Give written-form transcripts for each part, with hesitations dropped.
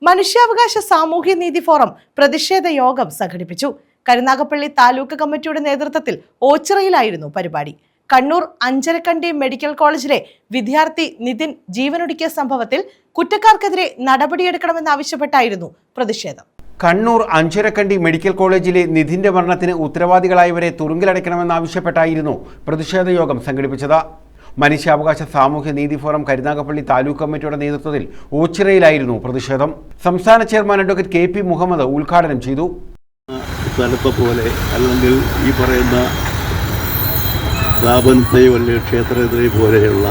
മനുഷ്യാവകാശ സാമൂഹ്യനീതി ഫോറം പ്രതിഷേധ യോഗം സംഘടിപ്പിച്ചു. കരുനാഗപ്പള്ളി താലൂക്ക് കമ്മിറ്റിയുടെ നേതൃത്വത്തിൽ ഓച്ചിറയിലായിരുന്നു പരിപാടി. കണ്ണൂർ അഞ്ചരക്കണ്ടി മെഡിക്കൽ കോളേജിലെ വിദ്യാർത്ഥി നിതിൻ ജീവനൊടുക്കിയ സംഭവത്തിൽ കുറ്റക്കാർക്കെതിരെ നടപടിയെടുക്കണമെന്നാവശ്യപ്പെട്ടായിരുന്നു പ്രതിഷേധം. കണ്ണൂർ അഞ്ചരക്കണ്ടി മെഡിക്കൽ കോളേജിലെ നിധിന്റെ മരണത്തിന് ഉത്തരവാദികളായവരെ തുറുങ്കിലടയ്ക്കണമെന്നാവശ്യപ്പെട്ടായിരുന്നു പ്രതിഷേധ യോഗം സംഘടിപ്പിച്ചത്. മനുഷ്യാവകാശ സാമൂഹ്യ നീതി ഫോറം കരുനാഗപ്പള്ളി താലൂക്ക് കമ്മിറ്റിയുടെ നേതൃത്വത്തിൽ ഓച്ചിറയിലായിരുന്നു പ്രതിഷേധം. സംസ്ഥാന ചെയർമാൻ അഡ്വക്കേറ്റ് KP മുഹമ്മദ് ഉദ്ഘാടനം ചെയ്തു. സ്ഥലത്തെ പോലെ അല്ലെങ്കിൽ ഈ പറയുന്ന സ്ഥാപനത്തെ വലിയ ക്ഷേത്രത്തെ പോലെയുള്ള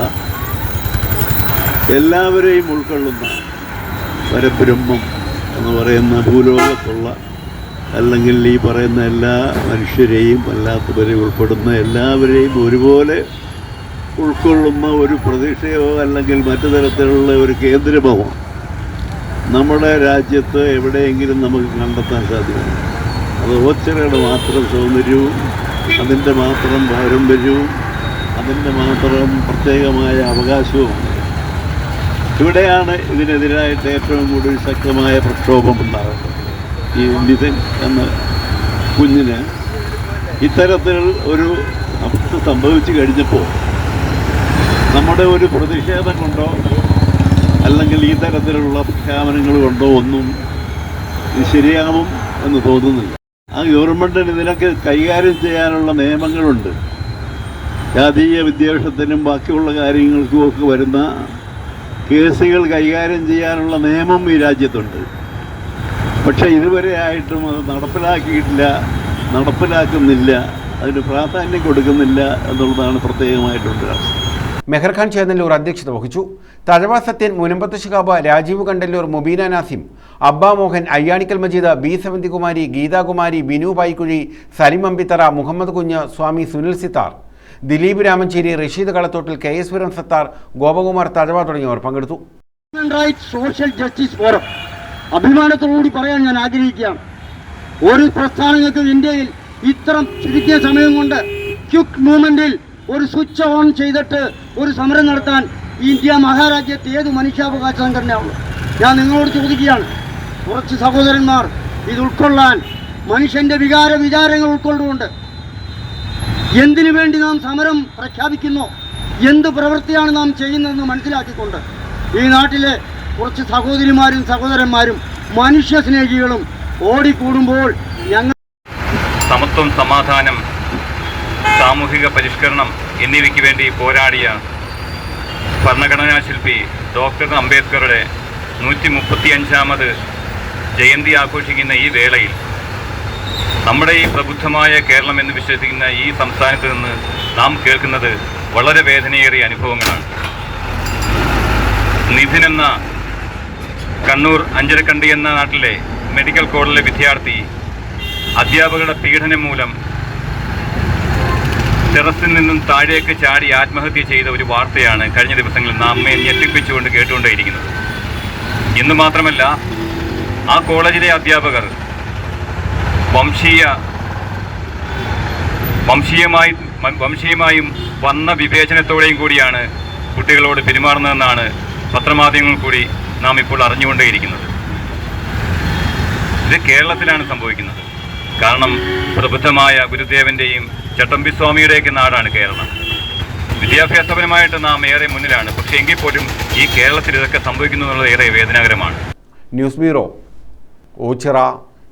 എല്ലാവരെയും ഉൾക്കൊള്ളുന്ന പരബ്രഹ്മം എന്ന് പറയുന്ന ഭൂലോകത്തുള്ള അല്ലെങ്കിൽ ഈ പറയുന്ന എല്ലാ മനുഷ്യരെയും അല്ലാത്തവരെയും ഉൾപ്പെടുന്ന എല്ലാവരെയും ഒരുപോലെ ഉൾക്കൊള്ളുന്ന ഒരു പ്രതീക്ഷയോ അല്ലെങ്കിൽ മറ്റു തരത്തിലുള്ള ഒരു കേന്ദ്രമോ നമ്മുടെ രാജ്യത്ത് എവിടെയെങ്കിലും നമുക്ക് കണ്ടെത്താൻ സാധിക്കും. അത് ഓച്ചിറയുടെ മാത്രം സൗന്ദര്യവും അതിൻ്റെ മാത്രം പാരമ്പര്യവും അതിൻ്റെ മാത്രം പ്രത്യേകമായ അവകാശവും. ഇവിടെയാണ് ഇതിനെതിരായിട്ട് ഏറ്റവും കൂടുതൽ ശക്തമായ പ്രക്ഷോഭം ഉണ്ടാകുന്നത്. ഈ നിതിൻ എന്ന കുഞ്ഞിന് ഇത്തരത്തിൽ ഒരു അവസ്ഥ സംഭവിച്ചു കഴിഞ്ഞപ്പോൾ നമ്മുടെ ഒരു പ്രതിഷേധം കൊണ്ടോ അല്ലെങ്കിൽ ഈ തരത്തിലുള്ള പ്രഖ്യാപനങ്ങൾ കൊണ്ടോ ഒന്നും ഇത് ശരിയാവും എന്ന് തോന്നുന്നില്ല. ആ ഗവൺമെൻറ്റിന് ഇതിനൊക്കെ കൈകാര്യം ചെയ്യാനുള്ള നിയമങ്ങളുണ്ട്. ജാതീയ വിദ്വേഷത്തിനും ബാക്കിയുള്ള കാര്യങ്ങൾക്കും ഒക്കെ വരുന്ന കേസുകൾ കൈകാര്യം ചെയ്യാനുള്ള നിയമം ഈ രാജ്യത്തുണ്ട്. പക്ഷേ ഇതുവരെ ആയിട്ടും അത് നടപ്പിലാക്കുന്നില്ല, അതിന് പ്രാധാന്യം കൊടുക്കുന്നില്ല എന്നുള്ളതാണ് പ്രത്യേകമായിട്ടുള്ള അവസ്ഥ. മെഹർഖാൻ ചേന്നല്ലൂർ അധ്യക്ഷത വഹിച്ചു. തഴവ സത്യൻ, മുനമ്പത്ത് ശിഹാബ്, രാജീവ് കണ്ടല്ലൂർ, മുബീന നാസിം, അബ്ബാ മോഹൻ, അയ്യാണിക്കൽ മജീദ്, B. സെവന്തികുമാരി, ഗീതാകുമാരി, ബിനു പായിക്കുഴി, സലിം അമ്പിത്തറ, മുഹമ്മദ് കുഞ്ഞ്, സ്വാമി സുനിൽ സിത്താർ, ദിലീപ് രാമഞ്ചേരി, റഷീദ് കളത്തോട്ടിൽ, KS വീരൻ സത്താർ, ഗോപകുമാർ തഴവ തുടങ്ങിയവർ പങ്കെടുത്തു. സോഷ്യൽ ജസ്റ്റിസ് ഫോറം അഭിമാനത്തോടുകൂടി പറയാൻ ഞാൻ ആഗ്രഹിക്കുകയാണ്. ഒരു പ്രസ്ഥാനങ്ങൾക്ക് ഇന്ത്യയിൽ ഇത്തരം ചുരുക്കിയ സമയം കൊണ്ട് ക്വിക്ക് മൂവ്മെന്റിൽ ഒരു സ്വിച്ച് ഓൺ ചെയ്തിട്ട് ഒരു സമരം നടത്താൻ ഇന്ത്യ മഹാരാജ്യത്ത് ഏത് മനുഷ്യാവകാശ സംഘടനയാണുള്ളൂ? ഞാൻ നിങ്ങളോട് ചോദിക്കുകയാണ്, കുറച്ച് സഹോദരന്മാർ ഇത് ഉൾക്കൊള്ളാൻ, മനുഷ്യന്റെ വിചാരങ്ങൾ ഉൾക്കൊണ്ടുകൊണ്ട് എന്തിനു വേണ്ടി നാം സമരം പ്രഖ്യാപിക്കുന്നു, എന്ത് പ്രവൃത്തിയാണ് നാം ചെയ്യുന്നതെന്ന് മനസ്സിലാക്കിക്കൊണ്ട് ഈ നാട്ടിലെ കുറച്ച് സഹോദരിമാരും സഹോദരന്മാരും മനുഷ്യ സ്നേഹികളും ഓടിക്കൂടുമ്പോൾ ഞങ്ങൾ സമത്വം, സമാധാനം, സാമൂഹിക പരിഷ്കരണം എന്നിവയ്ക്ക് വേണ്ടി പോരാടിയ ഭരണഘടനാ ശില്പി ഡോക്ടർ അംബേദ്കറുടെ 135ാമത് ജയന്തി ആഘോഷിക്കുന്ന ഈ വേളയിൽ നമ്മുടെ ഈ പ്രബുദ്ധമായ കേരളം എന്ന് വിശ്വസിക്കുന്ന ഈ സംസ്ഥാനത്ത് നിന്ന് നാം കേൾക്കുന്നത് വളരെ വേദനയേറിയ അനുഭവങ്ങളാണ്. നിധിൻ എന്ന കണ്ണൂർ അഞ്ചരക്കണ്ടി എന്ന നാട്ടിലെ മെഡിക്കൽ കോളേജിലെ വിദ്യാർത്ഥി അധ്യാപകരുടെ പീഡനം മൂലം ടെറസിൽ നിന്നും താഴേക്ക് ചാടി ആത്മഹത്യ ചെയ്ത ഒരു വാർത്തയാണ് കഴിഞ്ഞ ദിവസങ്ങളിൽ നമ്മെ ഞെട്ടിപ്പിച്ചുകൊണ്ട് കേട്ടുകൊണ്ടേയിരിക്കുന്നത്. ഇന്ന് മാത്രമല്ല, ആ കോളേജിലെ അധ്യാപകർ വംശീയമായും വന്ന വിവേചനത്തോടെയും കൂടിയാണ് കുട്ടികളോട് പെരുമാറുന്നതെന്നാണ് പത്രമാധ്യമങ്ങൾ കൂടി നാം ഇപ്പോൾ അറിഞ്ഞുകൊണ്ടേയിരിക്കുന്നത്. ഇത് കേരളത്തിലാണ് സംഭവിക്കുന്നത്. കാരണം പ്രബുദ്ധമായ ഗുരുദേവൻ്റെയും ചട്ടമ്പിസ്വാമിയുടെയൊക്കെ നാടാണ് കേരളം. വിദ്യാഭ്യാസപരമായിട്ട് നാം ഏറെ മുന്നിലാണ്. പക്ഷേ എങ്കിൽ പോലും ഈ കേരളത്തിൽ ഇതൊക്കെ സംഭവിക്കുന്നു എന്നുള്ളത് ഏറെ വേദനാകരമാണ്. News bureau, Ochira.